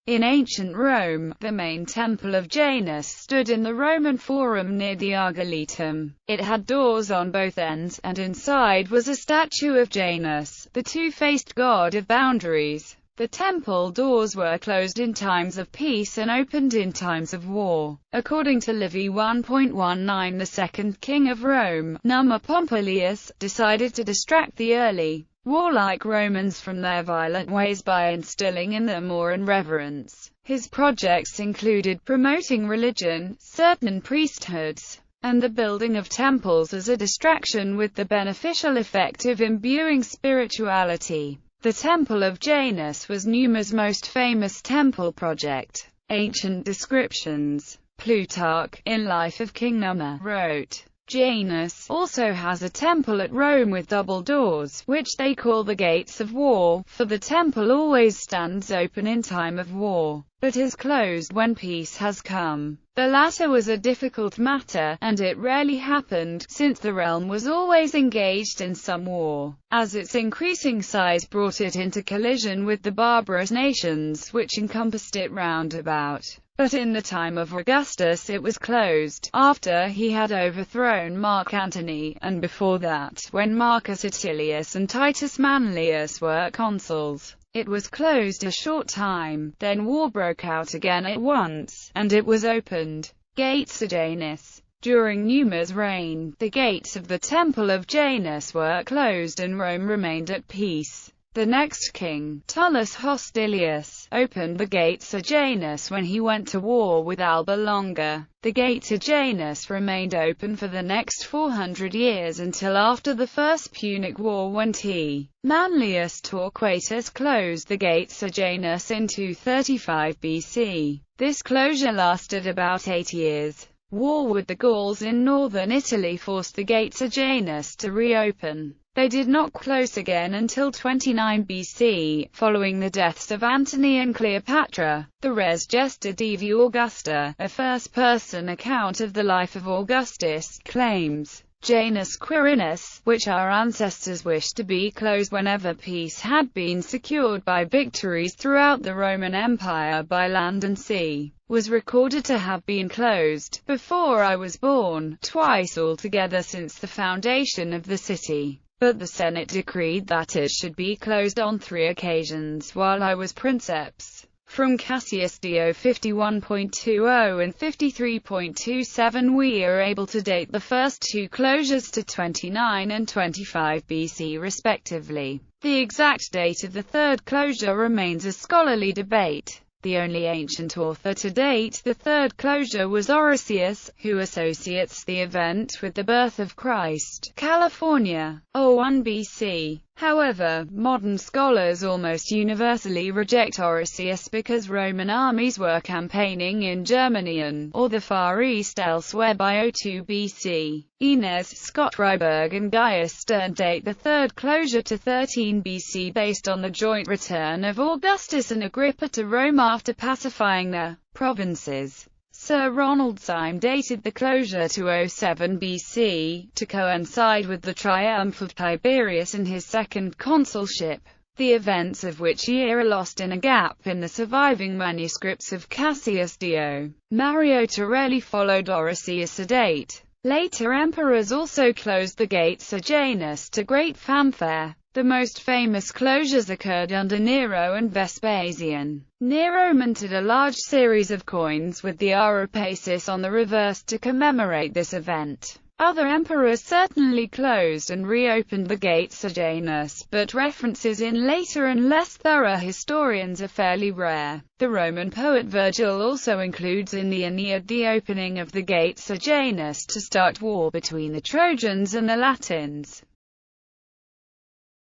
In ancient Rome, the main temple of Janus stood in the Roman Forum near the Argoletum. It had doors on both ends, and inside was a statue of Janus, the two-faced god of boundaries. The temple doors were closed in times of peace and opened in times of war. According to Livy 1.19, the second king of Rome, Numa Pompilius, decided to distract the early warlike Romans from their violent ways by instilling in them awe and reverence. His projects included promoting religion, certain priesthoods, and the building of temples as a distraction with the beneficial effect of imbuing spirituality. The Temple of Janus was Numa's most famous temple project. Ancient descriptions. Plutarch, in Life of King Numa, wrote, Janus also has a temple at Rome with double doors, which they call the gates of war, for the temple always stands open in time of war, but is closed when peace has come. The latter was a difficult matter, and it rarely happened, since the realm was always engaged in some war, as its increasing size brought it into collision with the barbarous nations which encompassed it round about. But in the time of Augustus it was closed, after he had overthrown Mark Antony, and before that, when Marcus Atilius and Titus Manlius were consuls. It was closed a short time, then war broke out again at once, and it was opened. Gates of Janus. During Numa's reign, the gates of the Temple of Janus were closed and Rome remained at peace. The next king, Tullus Hostilius, opened the gates of Janus when he went to war with Alba Longa. The gates of Janus remained open for the next 400 years until after the First Punic War, when T. Manlius Torquatus closed the gates of Janus in 235 BC. This closure lasted about 8 years. War with the Gauls in northern Italy forced the gates of Janus to reopen. They did not close again until 29 BC, following the deaths of Antony and Cleopatra. The Res Gesta Divi Augusta, a first-person account of the life of Augustus, claims Janus Quirinus, which our ancestors wished to be closed whenever peace had been secured by victories throughout the Roman Empire by land and sea, was recorded to have been closed, before I was born, twice altogether since the foundation of the city. But the Senate decreed that it should be closed on 3 occasions while I was princeps. From Cassius Dio 51.20 and 53.27 we are able to date the first 2 closures to 29 and 25 BC respectively. The exact date of the third closure remains a scholarly debate. The only ancient author to date the third closure was Orosius, who associates the event with the birth of Christ, California, 01 BC. However, modern scholars almost universally reject Orosius because Roman armies were campaigning in Germany or the Far East elsewhere by 02 BC. Inez, Scott Ryberg and Gaius Stern date the third closure to 13 BC based on the joint return of Augustus and Agrippa to Rome after pacifying the provinces. Sir Ronald Syme dated the closure to 07 BC, to coincide with the triumph of Tiberius and his second consulship, the events of which year are lost in a gap in the surviving manuscripts of Cassius Dio. Mario Torelli followed Orosius' date. Later emperors also closed the gates of Janus to great fanfare. The most famous closures occurred under Nero and Vespasian. Nero minted a large series of coins with the Arapacis on the reverse to commemorate this event. Other emperors certainly closed and reopened the gates of Janus, but references in later and less thorough historians are fairly rare. The Roman poet Virgil also includes in the Aeneid the opening of the gates of Janus to start war between the Trojans and the Latins.